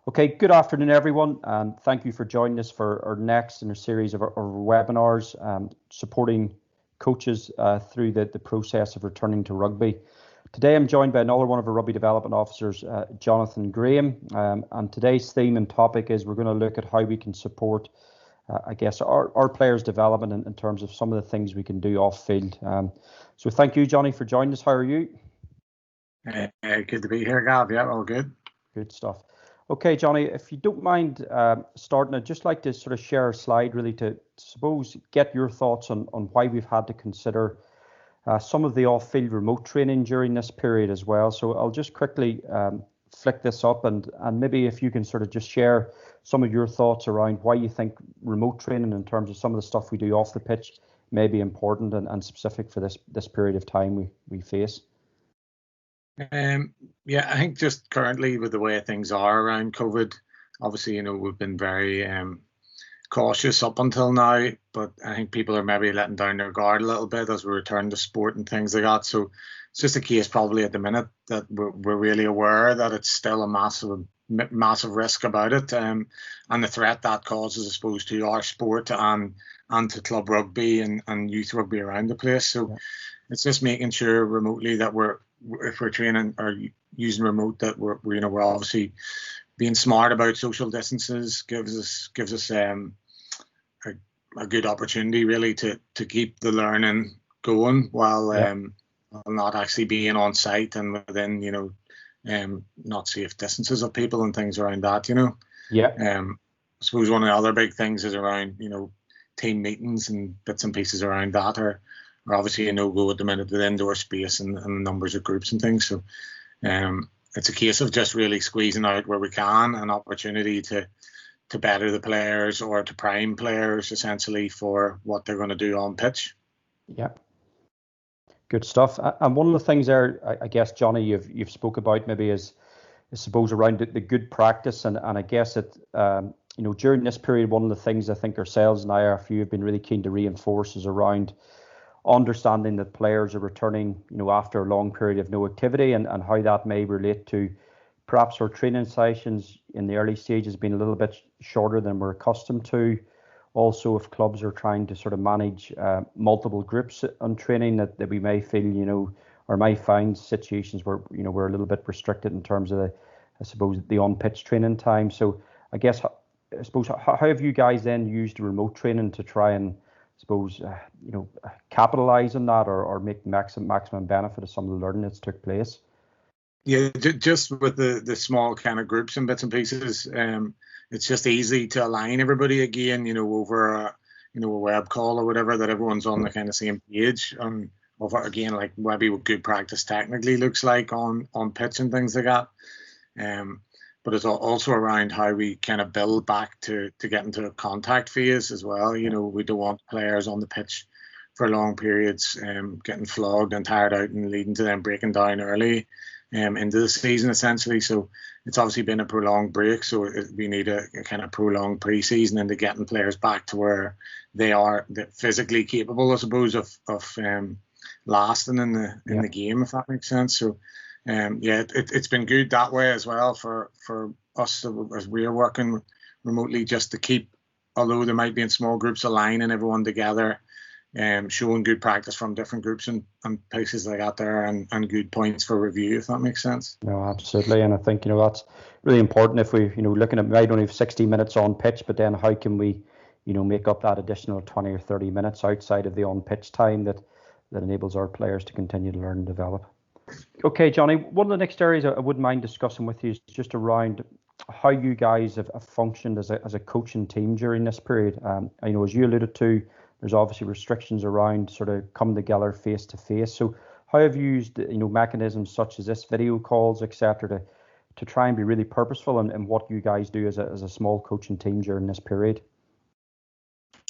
Okay, good afternoon, everyone, and thank you for joining us for our next in a series of our webinars supporting coaches through the process of returning to rugby. Today, I'm joined by another one of our Rugby Development Officers, Jonathon Graham, and today's theme and topic is we're going to look at how we can support, our players' development in terms of some of the things we can do off field. So thank you, Johnny, for joining us. How are you? Good to be here, Gav. Yeah, all good. Good stuff. Okay, Johnny, if you don't mind starting, I'd just like to sort of share a slide really to suppose get your thoughts on why we've had to consider some of the off-field remote training during this period as well. So I'll just quickly flick this up and maybe if you can sort of just share some of your thoughts around why you think remote training in terms of some of the stuff we do off the pitch may be important and specific for this period of time we face. Yeah, I think just currently with the way things are around COVID, obviously, we've been very cautious up until now, but I think people are maybe letting down their guard a little bit as we return to sport and things like that. So it's just a case probably at the minute that we're really aware that it's still a massive risk about it, and the threat that causes, I suppose, to our sport and to club rugby and youth rugby around the place. So it's just making sure remotely that if we're training or using remote, that we're obviously being smart about social distances. Gives us a good opportunity really to keep the learning going while not actually being on site and within not safe distances of people and things around that. I suppose one of the other big things is around team meetings and bits and pieces around that are obviously a no-go at the minute with indoor space and the numbers of groups and things. So it's a case of just really squeezing out where we can an opportunity to better the players or to prime players essentially for what they're going to do on pitch. Yeah, good stuff. And one of the things there, I guess, Johnny, you've spoke about maybe is I suppose around the good practice, and I guess it during this period, one of the things I think ourselves and IRFU have been really keen to reinforce is around understanding that players are returning, after a long period of no activity and how that may relate to perhaps our training sessions in the early stages being a little bit shorter than we're accustomed to. Also, if clubs are trying to sort of manage multiple groups on training that we may feel, or may find situations where, we're a little bit restricted in terms of the on-pitch training time. So I suppose, how have you guys then used remote training to try and capitalize on that or make maximum benefit of some of the learning that's took place? Yeah, just with the small kind of groups and bits and pieces, it's just easy to align everybody again, over a web call or whatever, that everyone's on the kind of same page and over again, like maybe what good practice technically looks like on pitch and things like that. But it's also around how we kind of build back to get into a contact phase as well. We don't want players on the pitch for long periods, getting flogged and tired out and leading to them breaking down early into the season essentially. So it's obviously been a prolonged break. So we need a kind of prolonged pre-season into getting players back to where they are physically capable, I suppose, of lasting in the game, if that makes sense. So it's been good that way as well for us as we are working remotely, just to keep, although they might be in small groups, aligning everyone together, showing good practice from different groups and places like that there, and good points for review, if that makes sense. No, absolutely. And I think, that's really important if we, looking at might only have 60 minutes on pitch, but then how can we, make up that additional 20 or 30 minutes outside of the on pitch time that enables our players to continue to learn and develop. Okay, Johnny, one of the next areas I wouldn't mind discussing with you is just around how you guys have functioned as a coaching team during this period. I know, as you alluded to, there's obviously restrictions around sort of come together face to face. So how have you used, mechanisms such as this, video calls, etc., to try and be really purposeful in what you guys do as a small coaching team during this period?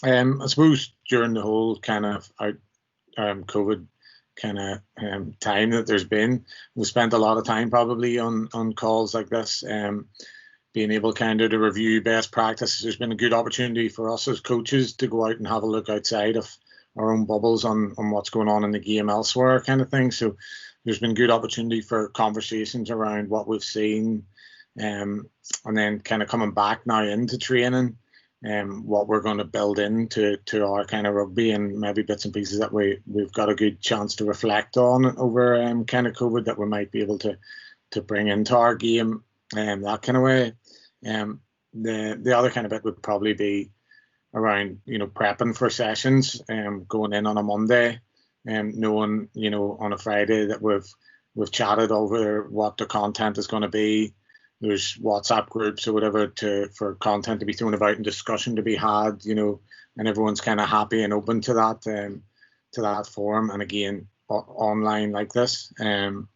I suppose during the whole kind of COVID kind of time that there's been, we spent a lot of time probably on calls like this, being able kind of to review best practices. There's been a good opportunity for us as coaches to go out and have a look outside of our own bubbles on what's going on in the game elsewhere kind of thing. So there's been good opportunity for conversations around what we've seen, and then kind of coming back now into training, what we're going to build into our kind of rugby, and maybe bits and pieces that we've got a good chance to reflect on over kind of COVID that we might be able to bring into our game, that kind of way. The other kind of bit would probably be around, prepping for sessions, going in on a Monday, knowing, on a Friday that we've chatted over what the content is going to be. There's WhatsApp groups or whatever for content to be thrown about and discussion to be had, and everyone's kind of happy and open to that forum. And again, online like this, and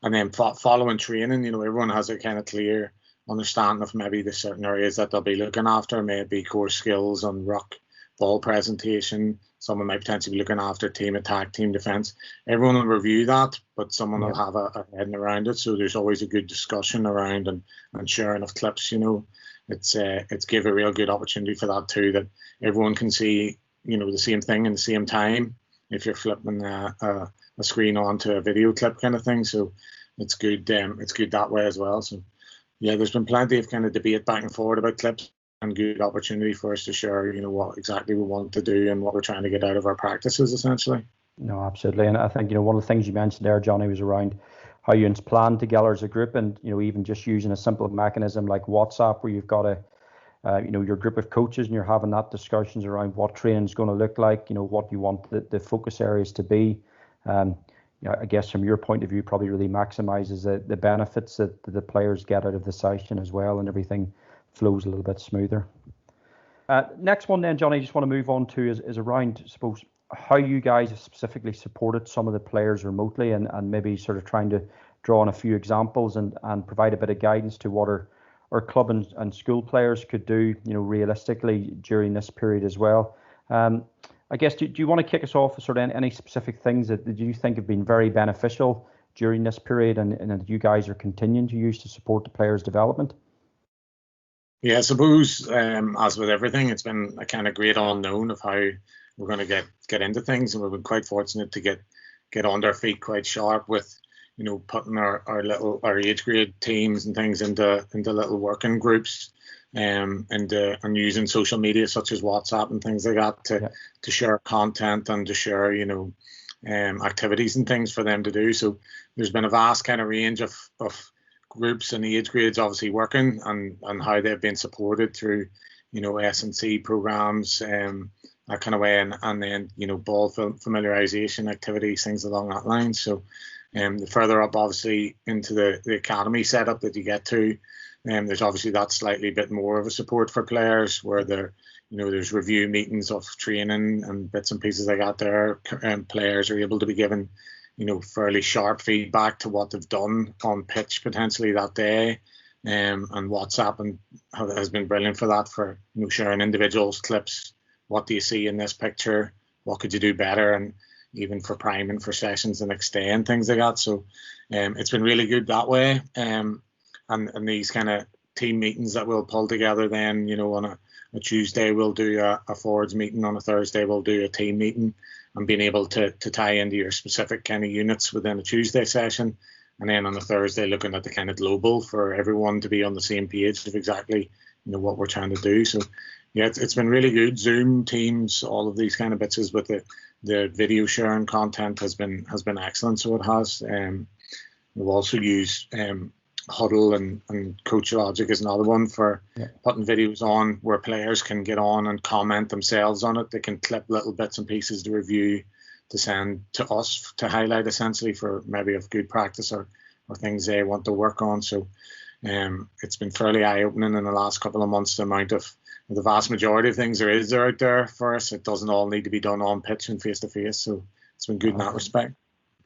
then following training, everyone has a kind of clear understanding of maybe the certain areas that they'll be looking after, maybe core skills on ruck, ball presentation. Someone might potentially be looking after team attack, team defence. Everyone will review that, but someone will have a heading around it. So there's always a good discussion around and sharing of clips. It's give a real good opportunity for that too, that everyone can see the same thing in the same time if you're flipping a screen onto a video clip kind of thing. So it's good. It's good that way as well. So yeah, there's been plenty of kind of debate back and forward about clips, and good opportunity for us to share, what exactly we want to do and what we're trying to get out of our practices, essentially. No, absolutely. And I think, one of the things you mentioned there, Johnny, was around how you plan together as a group, and, even just using a simple mechanism like WhatsApp, where you've got your group of coaches and you're having that discussions around what training is going to look like, what you want the focus areas to be. I guess from your point of view, probably really maximizes the benefits that the players get out of the session as well, and everything flows a little bit smoother. Next one then, Johnny, I just want to move on to is around, I suppose, how you guys have specifically supported some of the players remotely, and maybe sort of trying to draw on a few examples and provide a bit of guidance to what our club and school players could do, realistically during this period as well. I guess, do you want to kick us off with sort of any specific things that you think have been very beneficial during this period and that you guys are continuing to use to support the players' development? Yeah, I suppose, as with everything, it's been a kind of great unknown of how we're going to get into things, and we've been quite fortunate to get on our feet quite sharp with, putting our age grade teams and things into little working groups, and using social media such as WhatsApp and things like that to share content and to share, activities and things for them to do. So there's been a vast kind of range of groups and age grades obviously working, and how they've been supported through, S&C programs, that kind of way, and then, ball familiarization activities, things along that line. So the further up obviously into the academy setup that you get to, there's obviously that slightly bit more of a support for players, where there's review meetings of training and bits and pieces like that there, and players are able to be given fairly sharp feedback to what they've done on pitch potentially that day, and WhatsApp and has been brilliant for that, for sharing individuals clips. What do you see in this picture? What could you do better? And even for priming for sessions the next day and things like that. So it's been really good that way. And these kind of team meetings that we'll pull together then, on a Tuesday we'll do a forwards meeting, on a Thursday we'll do a team meeting, and being able to tie into your specific kind of units within a Tuesday session, and then on a Thursday looking at the kind of global for everyone to be on the same page of exactly what we're trying to do. So yeah, it's been really good. Zoom, Teams, all of these kind of bits with the video sharing content has been excellent. So it has. We've also used Huddle and Coach Logic is another one for putting videos on where players can get on and comment themselves on it. They can clip little bits and pieces to review, to send to us to highlight essentially for maybe of good practice or things they want to work on. So it's been fairly eye-opening in the last couple of months, the amount of the vast majority of things there is out there for us. It doesn't all need to be done on pitch and face to face. So it's been good in that respect.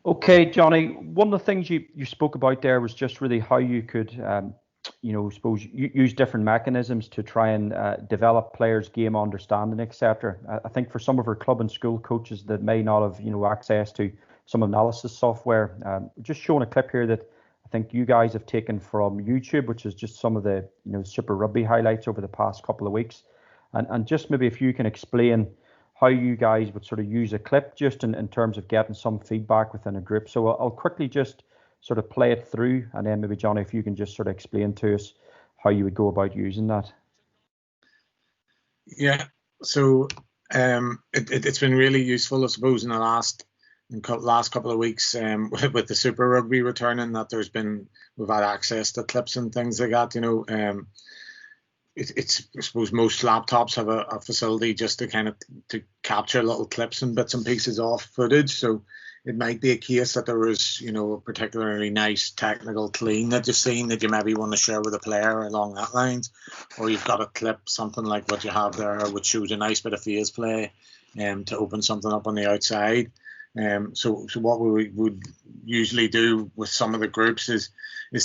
Okay, Johnny, one of the things you spoke about there was just really how you could, suppose use different mechanisms to try and develop players' game understanding, etc. I think for some of our club and school coaches that may not have, access to some analysis software, just showing a clip here that I think you guys have taken from YouTube, which is just some of the, Super Rugby highlights over the past couple of weeks. And just maybe if you can explain how you guys would sort of use a clip just in terms of getting some feedback within a group. So I'll quickly just sort of play it through, and then maybe Johnny, if you can just sort of explain to us how you would go about using that. Yeah, so it's been really useful, I suppose, in the last couple of weeks with the Super Rugby returning, that we've had access to clips and things like that. It's I suppose most laptops have a facility just to kind of to capture little clips and bits and pieces off footage. So it might be a case that there was, a particularly nice technical clean that you've seen that you maybe want to share with a player along that lines, or you've got a clip, something like what you have there, which shows a nice bit of phase play to open something up on the outside. So what we would usually do with some of the groups is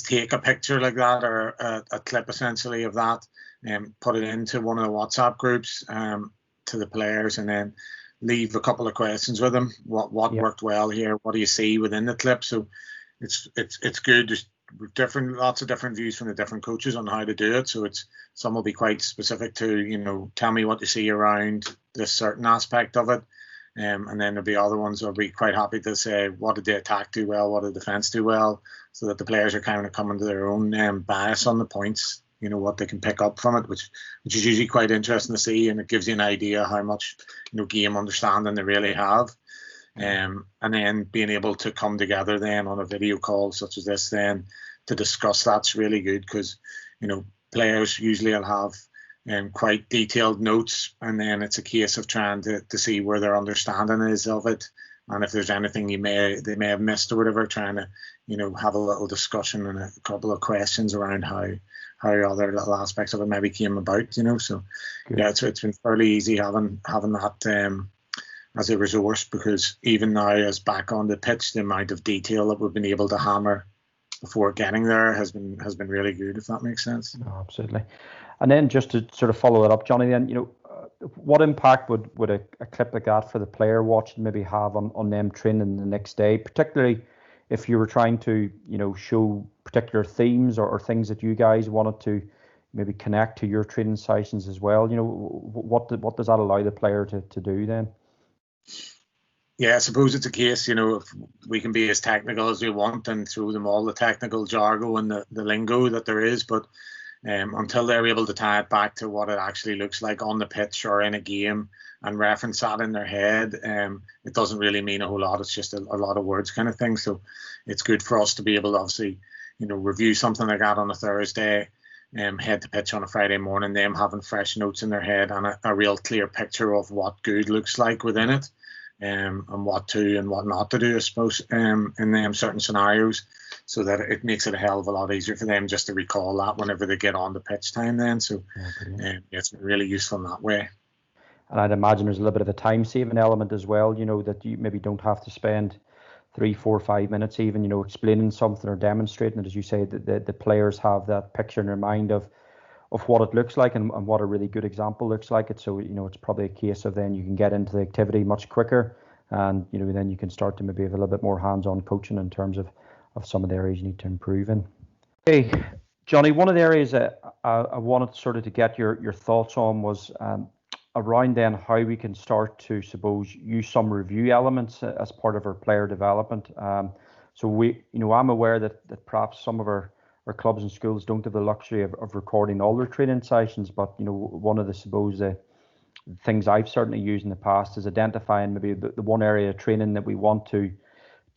take a picture like that, or a clip essentially of that, and put it into one of the WhatsApp groups to the players, and then leave a couple of questions with them. What worked well here? What do you see within the clip? So it's good. There's lots of different views from the different coaches on how to do it. So some will be quite specific to, tell me what you see around this certain aspect of it. And then there'll be other ones that'll be quite happy to say, what did the attack do well? What did the defence do well? So that the players are kind of coming to their own bias on the points, what they can pick up from it, which is usually quite interesting to see. And it gives you an idea how much, game understanding they really have. And then being able to come together then on a video call such as this then to discuss that's really good, because, players usually will have quite detailed notes, and then it's a case of trying to see where their understanding is of it, and if there's anything they may have missed or whatever, trying to have a little discussion and a couple of questions around how other little aspects of it maybe came about. So good. Yeah, it's been fairly easy having that as a resource, because even now as back on the pitch, the amount of detail that we've been able to hammer before getting there has been really good, if that makes sense. Oh, absolutely. And then just to sort of follow it up, Johnny, then, what impact would a clip like that for the player watching maybe have on them training the next day, particularly if you were trying to, show particular themes or things that you guys wanted to maybe connect to your training sessions as well? What does that allow the player to do then? Yeah, I suppose it's a case, if we can be as technical as we want and throw them all the technical jargon and the lingo that there is, but until they're able to tie it back to what it actually looks like on the pitch or in a game and reference that in their head, it doesn't really mean a whole lot. It's just a lot of words kind of thing. So it's good for us to be able to obviously, review something like that on a Thursday, head to pitch on a Friday morning, them having fresh notes in their head and a real clear picture of what good looks like within it. And what to and what not to do, I suppose, in them certain scenarios, so that it makes it a hell of a lot easier for them just to recall that whenever they get on the pitch time then. So it's been really useful in that way. And I'd imagine there's a little bit of a time-saving element as well, that you maybe don't have to spend 3, 4, 5 minutes even, explaining something or demonstrating it. As you say, that the players have that picture in their mind of what it looks like and what a really good example looks like. So, it's probably a case of then you can get into the activity much quicker, and, then you can start to maybe have a little bit more hands-on coaching in terms of some of the areas you need to improve in. Hey, Johnny, one of the areas that I wanted sort of to get your thoughts on was around then how we can start to, suppose, use some review elements as part of our player development. So I'm aware that perhaps some of our clubs and schools don't have the luxury of recording all their training sessions, but one of the things I've certainly used in the past is identifying maybe the one area of training that we want to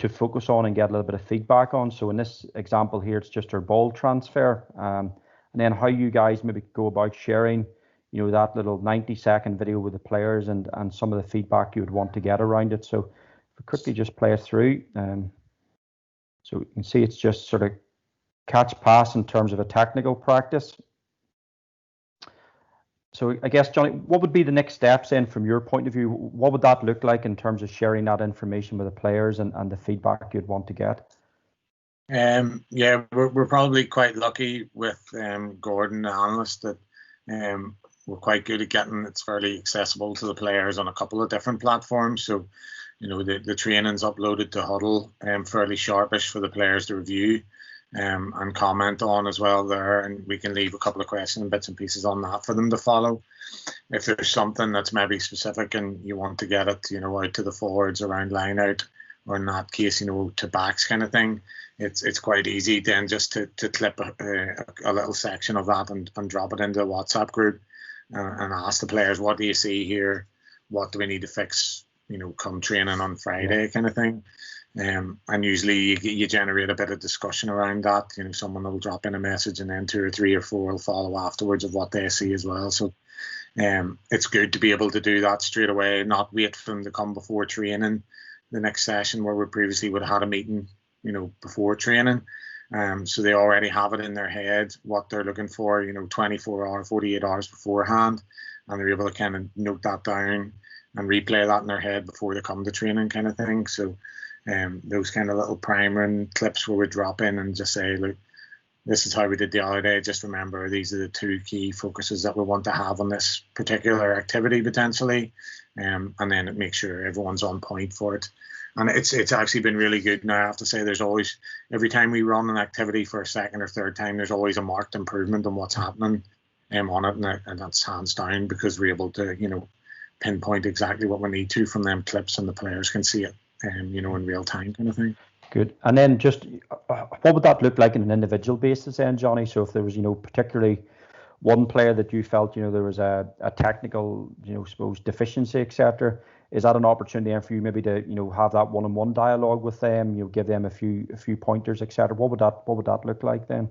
focus on and get a little bit of feedback on. So in this example here, it's just our ball transfer, and then how you guys maybe go about sharing that little 90-second video with the players and some of the feedback you would want to get around it. So if we quickly just play it through, so you can see it's just sort of catch pass in terms of a technical practice. So I guess, Johnny, what would be the next steps then from your point of view? What would that look like in terms of sharing that information with the players and the feedback you'd want to get? Yeah, we're probably quite lucky with Gordon, the analyst, that we're quite good at getting it's fairly accessible to the players on a couple of different platforms. So, the training's uploaded to Huddle, fairly sharpish for the players to review and comment on as well there, and we can leave a couple of questions and bits and pieces on that for them to follow. If there's something that's maybe specific and you want to get it, out to the forwards around line out or in that case, to backs kind of thing, it's quite easy then just to clip a little section of that and drop it into a WhatsApp group and ask the players, what do you see here? What do we need to fix, come training on Friday kind of thing. And usually you generate a bit of discussion around that. Someone will drop in a message and then 2 or 3 or 4 will follow afterwards of what they see as well. So it's good to be able to do that straight away, not wait for them to come before training the next session, where we previously would have had a meeting, before training. So they already have it in their head what they're looking for, 24 hours, 48 hours beforehand, and they're able to kind of note that down and replay that in their head before they come to training kind of thing. So those kind of little priming clips where we drop in and just say, look, this is how we did the other day. Just remember, these are the 2 key focuses that we want to have on this particular activity potentially, and then it makes sure everyone's on point for it. And it's actually been really good now. I have to say, there's always, every time we run an activity for a second or third time, there's always a marked improvement on what's happening on it, and that's hands down, because we're able to pinpoint exactly what we need to from them clips, and the players can see it in real time kind of thing. Good. And then just what would that look like on an individual basis then, Johnny? So if there was, particularly one player that you felt, there was a technical, suppose deficiency, etc., is that an opportunity for you maybe to, have that one-on-one dialogue with them, give them a few pointers, etc.? What would that look like then?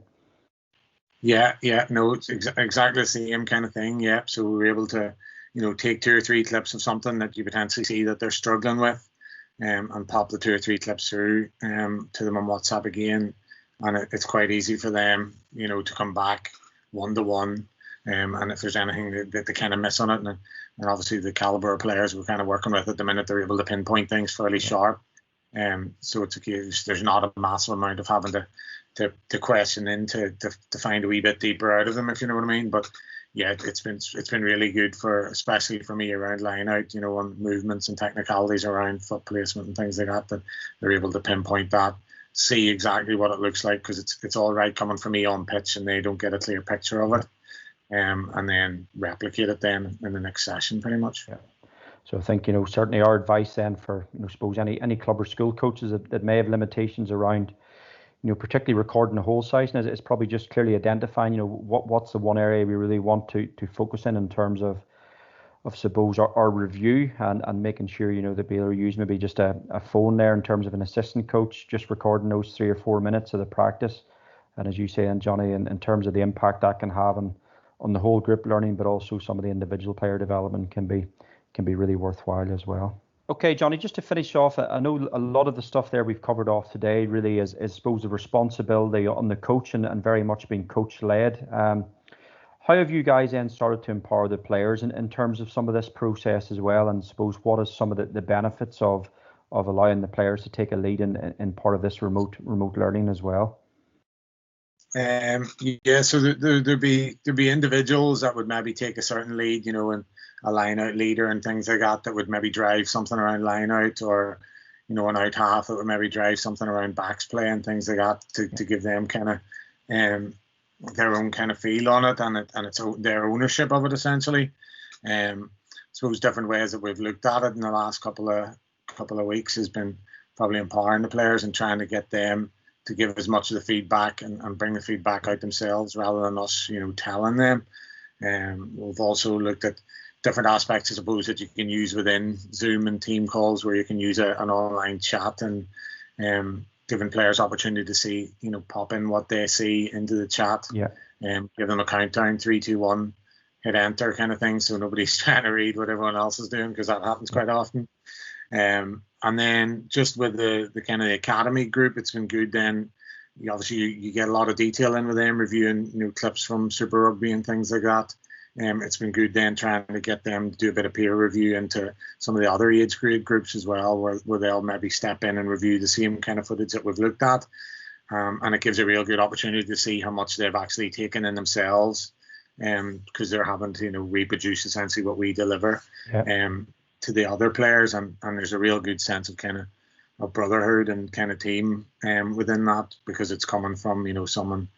Yeah, no, it's exactly the same kind of thing. Yeah. So we were able to, take 2 or 3 clips of something that you potentially see that they're struggling with, and pop the 2 or 3 clips through to them on WhatsApp again. And it's quite easy for them, to come back one-to-one. And if there's anything that they kind of miss on it, and obviously the caliber of players we're kind of working with at the minute, they're able to pinpoint things fairly sharp. So it's a case, there's not a massive amount of having to question in to find a wee bit deeper out of them, if you know what I mean. But yeah, it's been really good especially for me around line out, on movements and technicalities around foot placement and things like that they're able to pinpoint that, see exactly what it looks like, because it's all right coming from me on pitch and they don't get a clear picture of it, and then replicate it then in the next session pretty much. Yeah. So I think, certainly our advice then for, suppose any club or school coaches that may have limitations around, particularly recording the whole session, is probably just clearly identifying, what's the one area we really want to focus in terms of suppose our review, and making sure, that be able to use maybe just a phone there in terms of an assistant coach, just recording those 3 or 4 minutes of the practice. And as you say, and Johnny, in terms of the impact that can have on the whole group learning, but also some of the individual player development can be really worthwhile as well. Okay, Johnny, just to finish off, I know a lot of the stuff there we've covered off today really is I suppose, the responsibility on the coach and very much being coach-led. How have you guys then started to empower the players in terms of some of this process as well? And suppose what is some of the benefits of allowing the players to take a lead in part of this remote learning as well? Yeah, so there'd be individuals that would maybe take a certain lead, and a line out leader and things like that would maybe drive something around line out, or an out half that would maybe drive something around backs play and things like that to give them kind of their own kind of feel on it, and it's their ownership of it essentially. I suppose different ways that we've looked at it in the last couple of weeks has been probably empowering the players and trying to get them to give as much of the feedback and bring the feedback out themselves rather than us, telling them. We've also looked at different aspects, I suppose, that you can use within Zoom and team calls, where you can use an online chat and giving players opportunity to see, pop in what they see into the chat. Yeah. Give them a countdown, 3, 2, 1, hit enter kind of thing, so nobody's trying to read what everyone else is doing, because that happens quite often. And then just with the kind of the academy group, it's been good then. Obviously, you get a lot of detail in with them, reviewing clips from Super Rugby and things like that. It's been good then trying to get them to do a bit of peer review into some of the other age grade groups as well, where they'll maybe step in and review the same kind of footage that we've looked at. And it gives a real good opportunity to see how much they've actually taken in themselves, because they're having to reproduce essentially what we deliver. Yeah. To the other players, and there's a real good sense of kind of brotherhood and kind of team within that, because it's coming from someone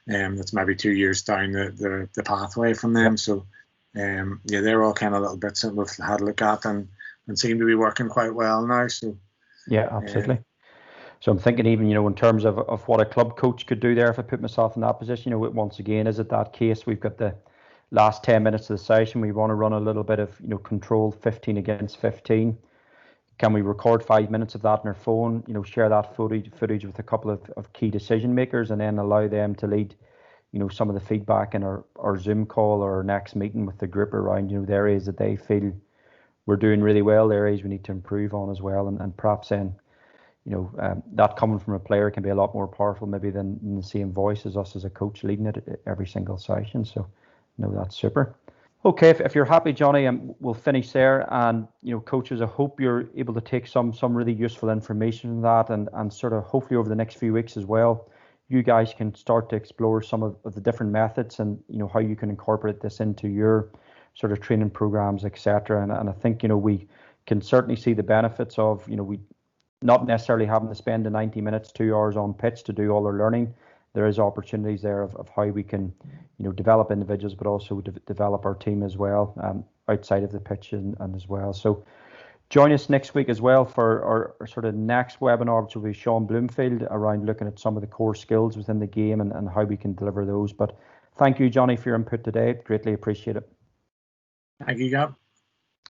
that's maybe 2 years down the pathway from them. So yeah, they're all kind of little bits that we've had a look at and seem to be working quite well now. So Yeah, absolutely. So I'm thinking even, in terms of what a club coach could do there, if I put myself in that position, once again, is it that case? We've got the last 10 minutes of the session. We want to run a little bit of, controlled 15 against 15. Can we record 5 minutes of that on our phone, share that footage with a couple of key decision makers, and then allow them to lead, some of the feedback in our Zoom call or our next meeting with the group around, the areas that they feel we're doing really well, the areas we need to improve on as well, and perhaps then, that coming from a player can be a lot more powerful maybe than the same voice as us as a coach leading it every single session. So, that's super. Okay, if you're happy, Johnny, we'll finish there. And coaches, I hope you're able to take some really useful information from that, and sort of hopefully over the next few weeks as well, you guys can start to explore some of the different methods and how you can incorporate this into your sort of training programs, etc. And I think we can certainly see the benefits of we not necessarily having to spend the 90 minutes, 2 hours on pitch to do all our learning. There is opportunities there of how we can, develop individuals, but also develop our team as well, outside of the pitch and as well. So join us next week as well for our sort of next webinar, which will be Sean Bloomfield, around looking at some of the core skills within the game and how we can deliver those. But thank you, Johnny, for your input today. Greatly appreciate it. Thank you, Gavin.